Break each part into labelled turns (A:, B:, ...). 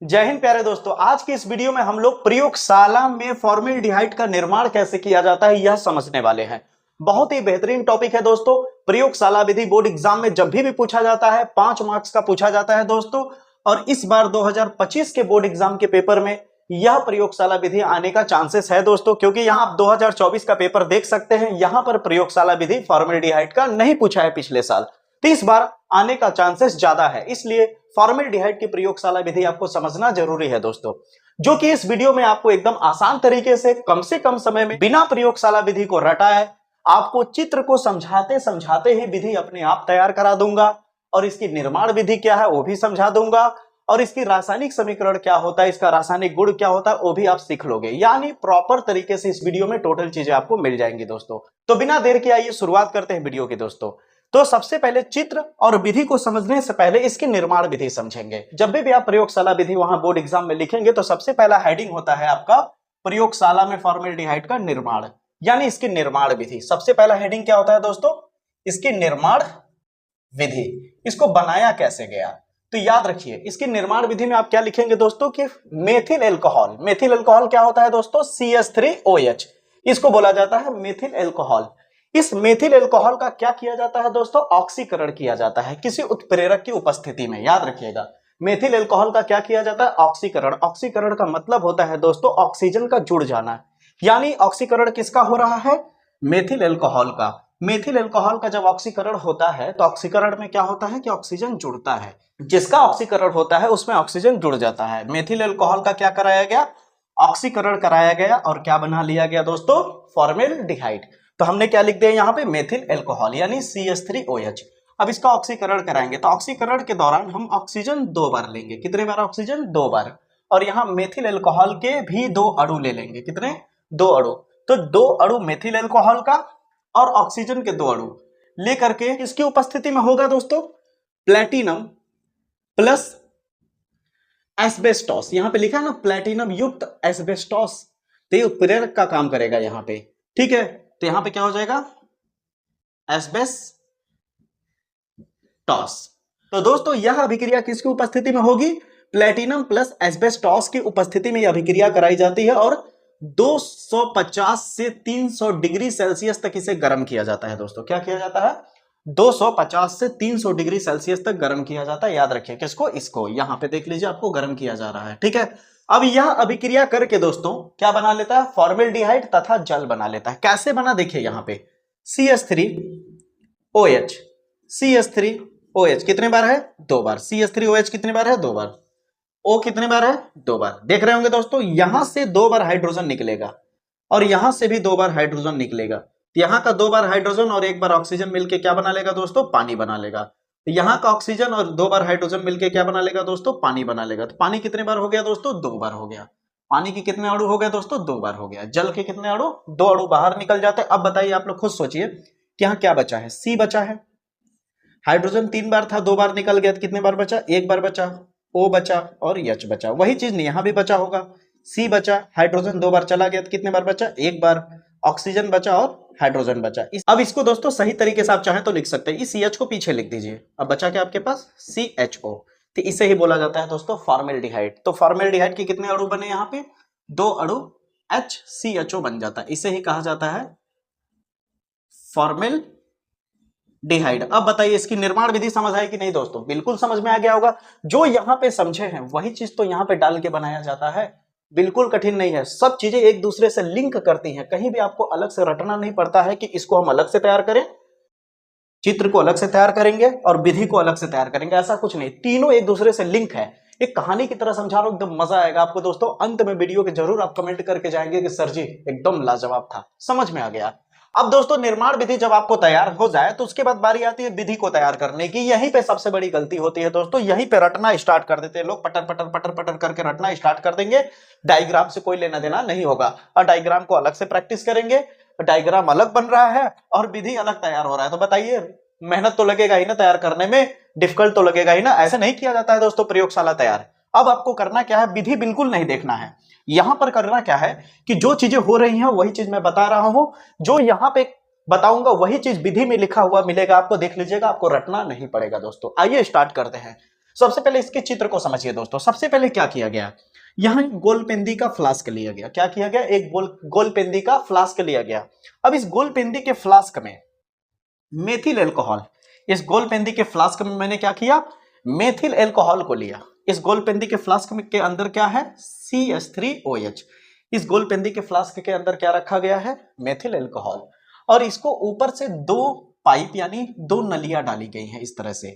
A: जय हिंद प्यारे दोस्तों। आज की इस वीडियो में हम लोग प्रयोगशाला में फॉर्मेल्डिहाइड का निर्माण कैसे किया जाता है यह समझने वाले हैं। बहुत ही बेहतरीन टॉपिक है दोस्तों। प्रयोगशाला विधि बोर्ड एग्जाम में जब भी पूछा जाता है 5 मार्क्स का पूछा जाता है दोस्तों। और इस बार 2025 के बोर्ड एग्जाम के पेपर में यह प्रयोगशाला विधि आने का चांसेस है दोस्तों, क्योंकि यहां आप 2024 का पेपर देख सकते हैं। यहां पर प्रयोगशाला विधि फॉर्मेल्डिहाइड का नहीं पूछा है पिछले साल, तो इस बार आने का चांसेस ज्यादा है। इसलिए फॉर्मेल्डिहाइड की प्रयोगशाला विधि आपको समझना जरूरी है दोस्तों, जो कि इस वीडियो में आपको एकदम आसान तरीके से कम समय में बिना प्रयोगशाला विधि को रटा है आपको चित्र को समझाते समझाते ही विधि अपने आप तैयार करा दूंगा। और इसकी निर्माण विधि क्या है वो भी समझा दूंगा, और इसकी रासायनिक समीकरण क्या होता है, इसका रासायनिक गुण क्या होता है वो भी आप सीख लोगे। यानी प्रॉपर तरीके से इस वीडियो में टोटल चीजें आपको मिल जाएंगी दोस्तों। तो बिना देर के आइए शुरुआत करते हैं वीडियो की दोस्तों। तो सबसे पहले चित्र और विधि को समझने से पहले इसकी निर्माण विधि समझेंगे। जब भी आप प्रयोगशाला विधि वहां बोर्ड एग्जाम में लिखेंगे तो सबसे पहला हेडिंग होता है आपका प्रयोगशाला में फॉर्मेल्डिहाइड का निर्माण, यानी इसकी निर्माण विधि। सबसे पहला हेडिंग क्या होता है दोस्तों, इसकी निर्माण विधि। इसको बनाया कैसे गया, तो याद रखिए इसकी निर्माण विधि में आप क्या लिखेंगे दोस्तों कि मेथिल एल्कोहल। मेथिल एल्कोहल क्या होता है दोस्तों, CH3OH, इसको बोला जाता है मेथिल एल्कोहल। इस मेथिल एल्कोहल का क्या किया जाता है दोस्तों, ऑक्सीकरण किया जाता है किसी उत्प्रेरक की उपस्थिति में। याद रखिएगा मेथिल एल्कोहल का क्या किया जाता है, ऑक्सीकरण। ऑक्सीकरण का मतलब होता है दोस्तों ऑक्सीजन का जुड़ जाना, यानी ऑक्सीकरण किसका हो रहा है, मेथिल एल्कोहल का। मेथिल एल्कोहल का जब ऑक्सीकरण होता है तो ऑक्सीकरण में क्या होता है कि ऑक्सीजन जुड़ता है। जिसका ऑक्सीकरण होता है उसमें ऑक्सीजन जुड़ जाता है। मेथिल एल्कोहल का क्या कराया गया, ऑक्सीकरण कराया गया और क्या बना लिया गया दोस्तों, फॉर्मेल्डिहाइड। तो हमने क्या लिख दिया यहाँ पे, मेथिल एल्कोहल यानी CH3OH। अब इसका ऑक्सीकरण कराएंगे तो ऑक्सीकरण के दौरान हम ऑक्सीजन 2 बार लेंगे। कितने बार ऑक्सीजन, 2 बार। और यहाँ मेथिल एल्कोहल के भी 2 अणु ले लेंगे। कितने, 2 अणु। तो 2 अणु मेथिल एल्कोहल का और ऑक्सीजन के 2 अणु लेकर के इसकी उपस्थिति में होगा दोस्तों प्लेटिनम प्लस एस्बेस्टॉस। यहां पे लिखा है ना प्लेटिनम युक्त एस्बेस्टॉस, तो ये उत्प्रेरक का काम करेगा यहां पे। ठीक है, तो यहां पे क्या हो जाएगा, एस्बेस्टॉस। तो दोस्तों यह अभिक्रिया किसकी उपस्थिति में होगी, प्लेटिनम प्लस एस्बेस्टॉस की उपस्थिति में यह अभिक्रिया कराई जाती है और 250 से 300 डिग्री सेल्सियस तक इसे गर्म किया जाता है दोस्तों। क्या किया जाता है, 250 से 300 डिग्री सेल्सियस तक गर्म किया जाता है। याद रखिए किसको, इसको। यहां पे देख लीजिए आपको गर्म किया जा रहा है। ठीक है, अब यह अभिक्रिया करके दोस्तों क्या बना लेता है, फॉर्मेल्डिहाइड तथा जल बना लेता है। कैसे बना, देखिए यहां पे CH3OH। CH3OH कितने बार है, 2 बार। CH3OH कितने बार है, 2 बार। O कितने बार है, 2 बार। देख रहे होंगे दोस्तों यहां से 2 बार हाइड्रोजन निकलेगा और यहां से भी 2 बार हाइड्रोजन निकलेगा। यहां का 2 बार हाइड्रोजन और 1 बार ऑक्सीजन मिलके क्या बना लेगा दोस्तों, पानी बना लेगा। यहां का ऑक्सीजन और 2 बार हाइड्रोजन मिलके क्या बना लेगा दोस्तों, पानी बना लेगा। तो पानी कितने बार हो गया दोस्तों, 2 बार हो गया। पानी के कितने अणु हो गए दोस्तों, 2 बार हो गया। जल के कितने अणु, 2 अणु बाहर निकल जाते हैं। अब बताइए आप लोग खुद सोचिए कि यहां क्या बचा है, C बचा है। हाइड्रोजन 3 बार था, 2 बार निकल गया, तो कितने बार बचा, 1 बार बचा। O बचा और H बचा। वही चीज नहीं यहां भी बचा होगा, C बचा, हाइड्रोजन 2 बार चला गया तो कितने बार बचा, 1 बार। ऑक्सीजन बचा और हाइड्रोजन बचा। अब इसको दोस्तों सही तरीके से आप चाहें तो लिख सकते हैं, इस CH को पीछे लिख दीजिए। अब बचा क्या आपके पास, CHO। तो इसे ही बोला जाता है दोस्तों फॉर्मेल्डिहाइड। तो फॉर्मेल्डिहाइड के कितने अणु बने यहाँ पे, 2 अणु HCHO बन जाता है। इसे ही कहा जाता है फॉर्मेल्डिहाइड। अब बताइए इसकी निर्माण विधि समझ आई कि नहीं दोस्तों, बिल्कुल समझ में आ गया होगा। जो यहां पे समझे हैं वही चीज तो यहां पे डाल के बनाया जाता है, बिल्कुल कठिन नहीं है। सब चीजें एक दूसरे से लिंक करती हैं, कहीं भी आपको अलग से रटना नहीं पड़ता है कि इसको हम अलग से तैयार करें, चित्र को अलग से तैयार करेंगे और विधि को अलग से तैयार करेंगे, ऐसा कुछ नहीं। तीनों एक दूसरे से लिंक है। एक कहानी की तरह समझा रहा हूं, एकदम मजा आएगा आपको दोस्तों। अंत में वीडियो के जरूर आप कमेंट करके जाएंगे कि सर जी एकदम लाजवाब था, समझ में आ गया। अब दोस्तों निर्माण विधि जब आपको तैयार हो जाए तो उसके बाद बारी आती है विधि को तैयार करने की। यहीं पे सबसे बड़ी गलती होती है दोस्तों, यहीं पे रटना स्टार्ट कर देते हैं लोग, पटर पटर पटर पटर करके रटना स्टार्ट कर देंगे। डायग्राम से कोई लेना देना नहीं होगा और डायग्राम को अलग से प्रैक्टिस करेंगे। डायग्राम अलग बन रहा है और विधि अलग तैयार हो रहा है, तो बताइए मेहनत तो लगेगा ही ना तैयार करने में, डिफिकल्ट तो लगेगा ही ना। ऐसे नहीं किया जाता है दोस्तों प्रयोगशाला तैयार। अब आपको करना क्या है, विधि बिल्कुल नहीं देखना है। यहां पर करना क्या है कि जो चीजें हो रही हैं वही चीज मैं बता रहा हूं, जो यहां पे बताऊंगा वही चीज विधि में लिखा हुआ मिलेगा आपको, देख लीजिएगा, आपको रटना नहीं पड़ेगा दोस्तों। आइए स्टार्ट करते हैं। सबसे पहले इसके चित्र को समझिए दोस्तों। सबसे पहले क्या किया गया, यहाँ गोलपेंदी का फ्लास्क लिया गया। क्या किया गया, एक गोलपेंदी का फ्लास्क लिया गया। अब इस गोलपेंदी के फ्लास्क में मेथिल एल्कोहल, इस गोलपेंदी के फ्लास्क में मैंने क्या किया, मेथिल एल्कोहल को लिया। इस गोलपेंदी के फ्लास्क के अंदर क्या है, CH3OH। इस गोलपेंदी के फ्लास्क के अंदर क्या रखा गया है, मेथिल एल्कोहल। और इसको ऊपर से 2 पाइप यानी 2 नलियां डाली गई हैं इस तरह से,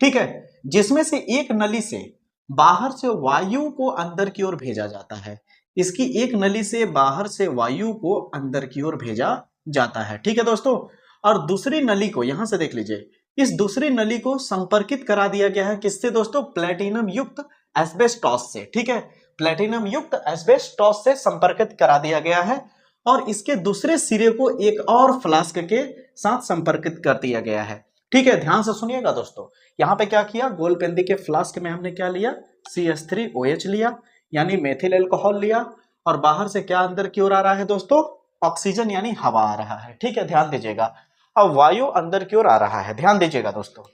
A: ठीक है, जिसमें से एक नली से बाहर से वायु को अंदर की ओर भेजा जाता है। इसकी एक नली से बाहर से वायु को अंदर की ओर भेजा जाता है, ठीक है दोस्तों। और दूसरी नली को यहां से देख लीजिए, इस दूसरी नली को संपर्कित करा दिया गया है किससे दोस्तों, प्लेटिनम युक्त एस्बेस्टॉस से, ठीक है, प्लेटिनम युक्त एस्बेस्टॉस से संपर्कित करा दिया गया है। और इसके दूसरे सिरे को एक और फ्लास्क के साथ संपर्कित कर दिया गया है, ठीक है। ध्यान से सुनिएगा दोस्तों, यहां पे क्या किया, गोलपेंदी के फ्लास्क में हमने क्या लिया, CH3OH लिया यानी मेथिल एल्कोहल लिया। और बाहर से क्या अंदर की ओर आ रहा है दोस्तों, ऑक्सीजन यानी हवा आ रहा है, ठीक है, ध्यान दीजिएगा। अब वायु अंदर की ओर आ रहा है, ध्यान दीजिएगा दोस्तों,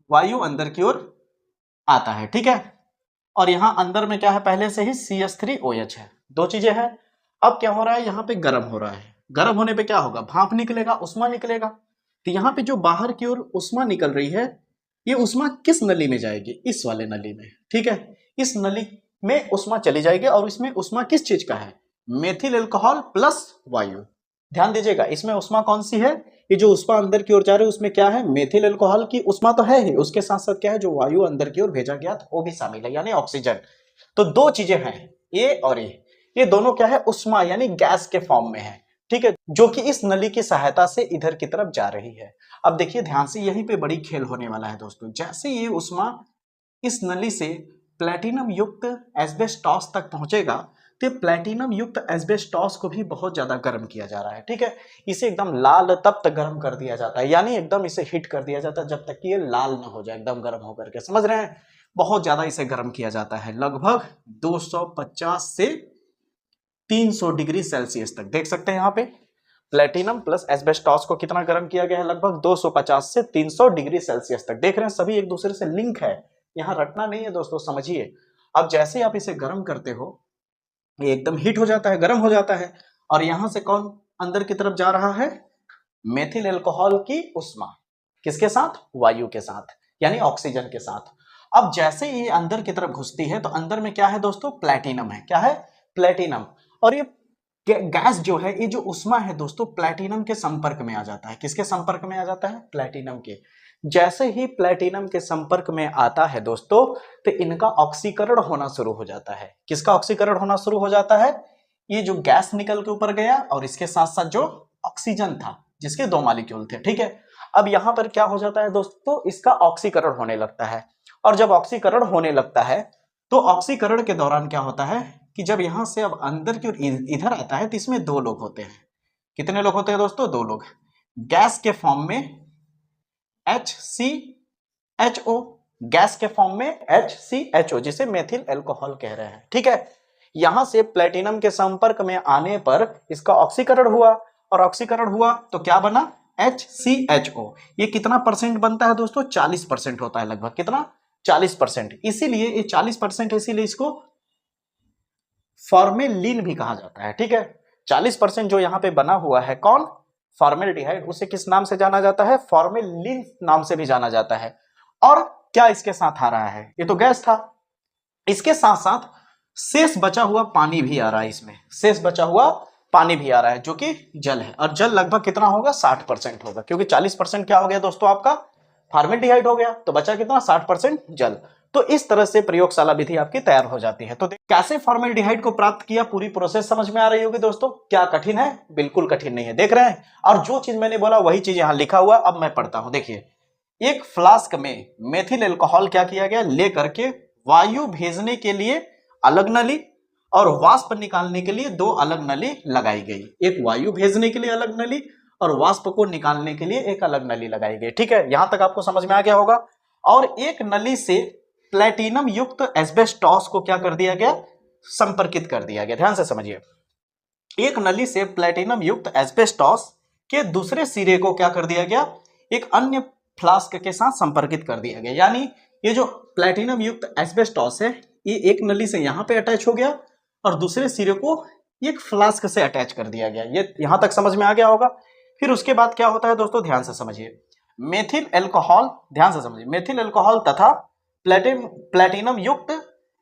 A: वायु अंदर की ओर आता है, ठीक है। और यहां अंदर में क्या है, पहले से ही CH3OH है, 2 चीजें हैं। अब क्या हो रहा है, यहां पे गर्म हो रहा है, गर्म होने पे क्या होगा, भाप निकलेगा, उष्मा निकलेगा। तो यहाँ पे जो बाहर की ओर उष्मा निकल रही है, ये उष्मा किस नली में जाएगी, इस वाले नली में, ठीक है। इस नली में उष्मा चली जाएगी और इसमें उष्मा किस चीज का है, मेथिल एल्कोहल प्लस वायु। ध्यान दीजिएगा, इसमें उष्मा कौन सी है, ये जो उष्मा अंदर की ओर जा रही है उसमें क्या है, मेथिल एल्कोहल की उष्मा तो है ही, उसके साथ साथ क्या है, जो वायु अंदर की ओर भेजा गया था वो भी शामिल है यानी ऑक्सीजन। तो 2 चीजें हैं, ए और ये दोनों क्या है, उष्मा यानी गैस के फॉर्म में है, ठीक है, जो कि इस नली की सहायता से इधर की तरफ जा रही है। अब देखिए ध्यान से, यहीं पे बड़ी खेल होने वाला है दोस्तों। जैसे ये उष्मा इस नली से प्लेटिनम युक्त एस्बेस्टॉस तक पहुंचेगा, तो प्लेटिनम युक्त एस्बेस्टॉस को भी बहुत ज्यादा गर्म किया जा रहा है, ठीक है। इसे एकदम लाल तब तक गर्म कर दिया जाता है, यानी एकदम इसे हिट कर दिया जाता है जब तक कि ये लाल ना हो जाए, एकदम गर्म होकर के, समझ रहे हैं। बहुत ज्यादा इसे गर्म किया जाता है, लगभग 250 से 300 डिग्री सेल्सियस तक। देख सकते हैं यहाँ पे प्लेटिनम प्लस एस्बेस्टॉस को कितना गर्म किया गया है, लगभग 250 से 300 डिग्री सेल्सियस तक। देख रहे हैं, सभी एक दूसरे से लिंक है, यहाँ रटना नहीं है दोस्तों, समझिए। अब जैसे आप इसे गर्म करते हो, ये एकदम हीट हो जाता है, गर्म हो जाता है, और यहां से कौन अंदर की तरफ जा रहा है, मेथिल एल्कोहल की उष्मा, किसके साथ, वायु के साथ यानी ऑक्सीजन के साथ। अब जैसे ये अंदर की तरफ घुसती है तो अंदर में क्या है दोस्तों, प्लेटिनम है, क्या है, प्लेटिनम। और ये गैस जो है, ये जो उष्मा है दोस्तों, प्लेटिनम के संपर्क में आ जाता है, किसके संपर्क में आ जाता है, प्लेटिनम के। जैसे ही प्लेटिनम के संपर्क में आता है दोस्तों, तो इनका ऑक्सीकरण होना शुरू हो जाता है। किसका ऑक्सीकरण होना शुरू हो जाता है, ये जो गैस निकल के ऊपर गया और इसके साथ साथ जो ऑक्सीजन था, जिसके 2 मॉलिक्यूल थे, ठीक है। अब यहां पर क्या हो जाता है दोस्तों, इसका ऑक्सीकरण होने लगता है। और जब ऑक्सीकरण होने लगता है तो ऑक्सीकरण के दौरान क्या होता है कि जब यहां से अब अंदर की ओर इधर आता है, तो इसमें 2 लोग होते हैं। कितने लोग होते हैं दोस्तों, 2 लोग, गैस के फॉर्म में HCHO, गैस के फॉर्म में HCHO, जिसे मेथिल एल्कोहल कह रहे हैं, ठीक है। यहां से प्लेटिनम के संपर्क में आने पर इसका ऑक्सीकरण हुआ, और ऑक्सीकरण हुआ तो क्या बना, HCHO। ये कितना परसेंट बनता है दोस्तों, 40% होता है लगभग, कितना, 40%। इसीलिए ये 40%, इसीलिए इसको फॉर्मेलिन भी कहा जाता है, ठीक है। 40% जो यहाँ पे बना हुआ है, कौन, फॉर्मेल्डिहाइड, उसे किस नाम से जाना जाता है, फॉर्मेलिन नाम से भी जाना जाता है। और क्या इसके साथ आ रहा है, ये तो गैस था, इसके साथ साथ शेष बचा हुआ पानी भी आ रहा है, इसमें शेष बचा हुआ पानी भी आ रहा है, जो कि जल है। और जल लगभग कितना होगा, 60% होगा, क्योंकि 40% क्या हो गया दोस्तों, आपका फॉर्मेल्डिहाइड हो गया, तो बचा कितना, 60% जल। तो इस तरह से प्रयोगशाला विधि आपकी तैयार हो जाती है। तो कैसे फॉर्मेल्डिहाइड को प्राप्त किया, पूरी प्रोसेस समझ में आ रही होगी दोस्तों। क्या कठिन है, बिल्कुल कठिन नहीं है, देख रहे हैं। और जो चीज मैंने बोला वही चीज यहां लिखा हुआ, अब मैं पढ़ता हूं, देखिए। एक फ्लास्क में मेथिल एल्कोहल क्या किया गया, लेकर के वायु भेजने के लिए अलग नली और वाष्प निकालने के लिए 2 अलग नली लगाई गई। एक वायु भेजने के लिए अलग नली और वाष्प को निकालने के लिए एक अलग नली लगाई गई, ठीक है। यहां तक आपको समझ में आ गया होगा। और एक नली से प्लेटिनम युक्त एस्बेस्टॉस को क्या कर दिया गया, संपर्कित कर दिया गया। ध्यान से समझिए, एक नली से प्लेटिनम युक्त एस्बेस्टॉस के दूसरे सिरे को क्या कर दिया गया, एक अन्य फ्लास्क के साथ संपर्कित कर दिया गया। यानी ये जो प्लेटिनम युक्त एस्बेस्टॉस है ये एक नली से यहाँ पे अटैच हो गया और दूसरे सिरे को एक फ्लास्क से अटैच कर दिया गया। ये यहां तक समझ में आ गया होगा। फिर उसके बाद क्या होता है दोस्तों, ध्यान से समझिए। मेथिल अल्कोहल, ध्यान से समझिए, मेथिल अल्कोहल तथा प्लेटिनम युक्त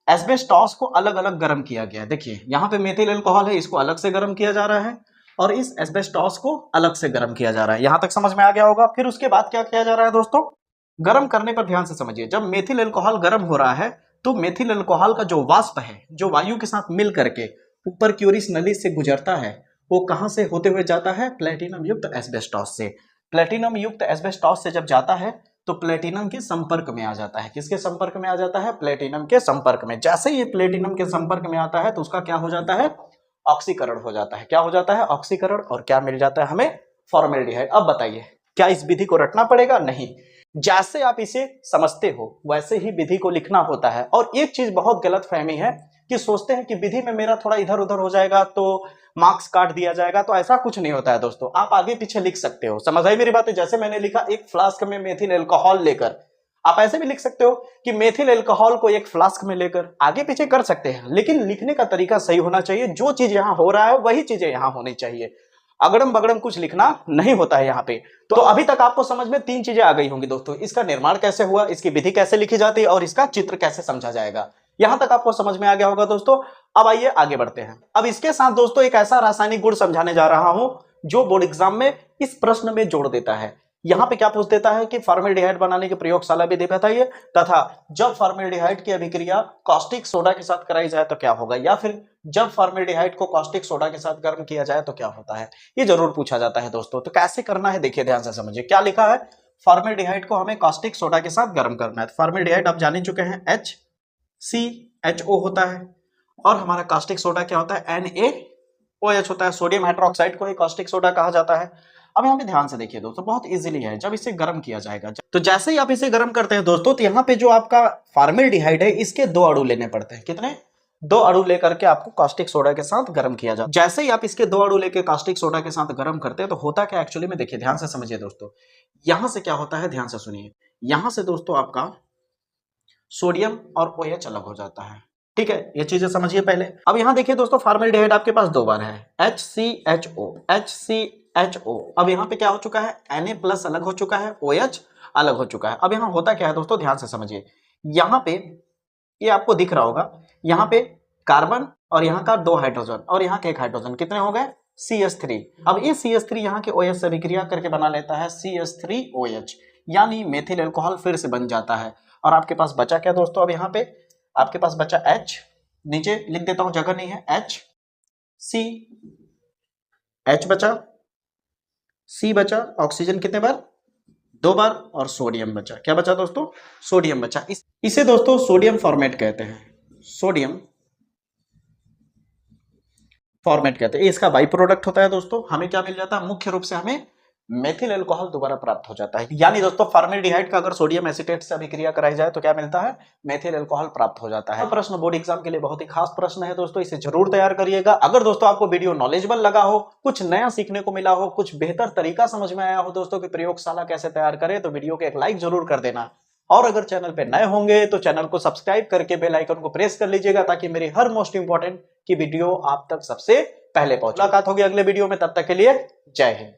A: एस्बेस्टॉस को अलग अलग गर्म किया गया। देखिए यहाँ पे मेथिल अल्कोहल है, इसको अलग से गर्म किया जा रहा है और इस एस्बेस्टॉस को अलग से गर्म किया जा रहा है। यहां तक समझ में आ गया होगा। फिर उसके बाद क्या किया जा रहा है दोस्तों, गर्म करने पर ध्यान से समझिए। जब मेथिल अल्कोहल गर्म हो रहा है तो मेथिल अल्कोहल का जो वाष्प है, जो वायु के साथ मिल करके ऊपर की ओर इस नली से गुजरता है, वो कहां से होते हुए जाता है, प्लेटिनम युक्त एस्बेस्टॉस से। प्लेटिनम युक्त एस्बेस्टॉस से जब जाता है तो प्लेटिनम के संपर्क में आ जाता है। किसके संपर्क में आ जाता है, प्लेटिनम के संपर्क में। जैसे ये प्लेटिनम के संपर्क में आता है तो उसका क्या हो जाता है, ऑक्सीकरण हो जाता है। क्या हो जाता है, ऑक्सीकरण। और क्या मिल जाता है हमें, फॉर्मेल्डिहाइड। अब बताइए क्या इस विधि को रटना पड़ेगा, नहीं। जैसे आप इसे समझते हो वैसे ही विधि को लिखना होता है। और एक चीज बहुत गलत फहमी है कि सोचते हैं कि विधि में मेरा थोड़ा इधर उधर हो जाएगा तो मार्क्स काट दिया जाएगा, तो ऐसा कुछ नहीं होता है दोस्तों। आप आगे पीछे लिख सकते हो, समझ आई मेरी बात है। जैसे मैंने लिखा एक फ्लास्क में मेथिल अल्कोहल लेकर, आप ऐसे भी लिख सकते हो कि मेथिल अल्कोहल को एक फ्लास्क में लेकर, आगे पीछे कर सकते हैं, लेकिन लिखने का तरीका सही होना चाहिए। जो चीज यहां हो रहा है वही चीजें यहां होनी चाहिए, अगड़म बगड़म कुछ लिखना नहीं होता है यहाँ पे। तो अभी तक आपको समझ में 3 चीजें आ गई होंगी दोस्तों। इसका निर्माण कैसे हुआ, इसकी विधि कैसे लिखी जाती है और इसका चित्र कैसे समझा जाएगा। यहां तक आपको समझ में आ गया होगा दोस्तों। अब आइए आगे बढ़ते हैं। अब इसके साथ दोस्तों एक ऐसा रासायनिक गुण समझाने जा रहा हूं जो बोर्ड एग्जाम में इस प्रश्न में जोड़ देता है। यहां पे क्या पूछ देता है कि फॉर्मेल्डिहाइड बनाने की प्रयोगशाला विधि बताइए, तथा जब फॉर्मेल्डिहाइड की अभिक्रिया कास्टिक सोडा के साथ कराई जाए तो क्या होगा, या फिर जब फॉर्मेल्डिहाइड को कास्टिक सोडा के साथ गर्म किया जाए तो क्या होता है। ये जरूर पूछा जाता है दोस्तों। तो कैसे करना है देखिए, ध्यान से समझिए। क्या लिखा है, फॉर्मेल्डिहाइड को हमें कास्टिक सोडा के साथ गर्म करना है। फॉर्मेल्डिहाइड आप जान ही चुके हैं HCHO होता है और हमारा कास्टिक सोडा क्या होता है, NaOH होता है। सोडियम हाइड्रोक्साइड को ही कास्टिक सोडा कहा जाता है। अब यहाँ पे ध्यान से देखिए दोस्तों, बहुत इजीली है। जब इसे गर्म किया जाएगा तो जैसे ही आप इसे गर्म करते हैं दोस्तों, तो यहाँ पे जो आपका फॉर्मेल्डिहाइड है इसके 2 अणु लेने पड़ते हैं। कितने, 2 अणु लेकर के आपको कास्टिक सोडा के साथ गर्म किया जाए। जैसे ही आप इसके 2 अणु लेकर कास्टिक सोडा के साथ गर्म करते हैं तो होता क्या एक्चुअली में, देखिए ध्यान से समझिए दोस्तों। यहां से क्या होता है, ध्यान से सुनिए। यहां से दोस्तों आपका सोडियम और OH अलग हो जाता है। ठीक है, ये चीजें समझिए पहले। अब यहां देखिए दोस्तों, फॉर्मेल्डिहाइड आपके पास 2 बार है, HCHO। अब यहाँ पे क्या हो चुका है, Na+ अलग हो चुका है, OH अलग हो चुका है। अब यहाँ होता क्या है दोस्तों, ध्यान से समझिए। यहाँ पे ये आपको दिख रहा होगा, यहाँ पे कार्बन और यहाँ का 2 हाइड्रोजन और यहाँ के 1 हाइड्रोजन, कितने हो गए, CH3। अब ये CH3 यहाँ के OH से अभिक्रिया करके बना लेता है CH3OH, यानी मेथिल अल्कोहल फिर से बन जाता है। और आपके पास बचा क्या दोस्तों, अब यहाँ पे आपके पास बचा H, नीचे लिख देता हूं, जगह नहीं है, H बचा, C बचा, ऑक्सीजन कितने बार, 2 बार, और सोडियम बचा। क्या बचा दोस्तों, सोडियम बचा। इसे दोस्तों सोडियम फॉर्मेट कहते हैं, सोडियम फॉर्मेट कहते हैं। इसका बाई प्रोडक्ट होता है दोस्तों। हमें क्या मिल जाता है, मुख्य रूप से हमें मेथिल अल्कोहल दोबारा प्राप्त हो जाता है। यानी दोस्तों फॉर्मेल्डिहाइड का अगर सोडियम एसीटेट से अभिक्रिया कराई जाए तो क्या मिलता है, मेथिल अल्कोहल प्राप्त हो जाता है। प्रश्न बोर्ड एग्जाम के लिए बहुत ही खास प्रश्न है दोस्तों, इसे जरूर तैयार करिएगा। अगर दोस्तों आपको वीडियो नॉलेजेबल लगा हो, कुछ नया सीखने को मिला हो, कुछ बेहतर तरीका समझ में आया हो दोस्तों कि प्रयोगशाला कैसे तैयार करें, तो वीडियो को एक लाइक जरूर कर देना। और अगर चैनल पे नए होंगे तो चैनल को सब्सक्राइब करके बेल आइकन को प्रेस कर लीजिएगा, ताकि मेरी हर मोस्ट इंपॉर्टेंट की वीडियो आप तक सबसे पहले पहुंचे। मुलाकात होगी अगले वीडियो में, तब तक के लिए जय हिंद।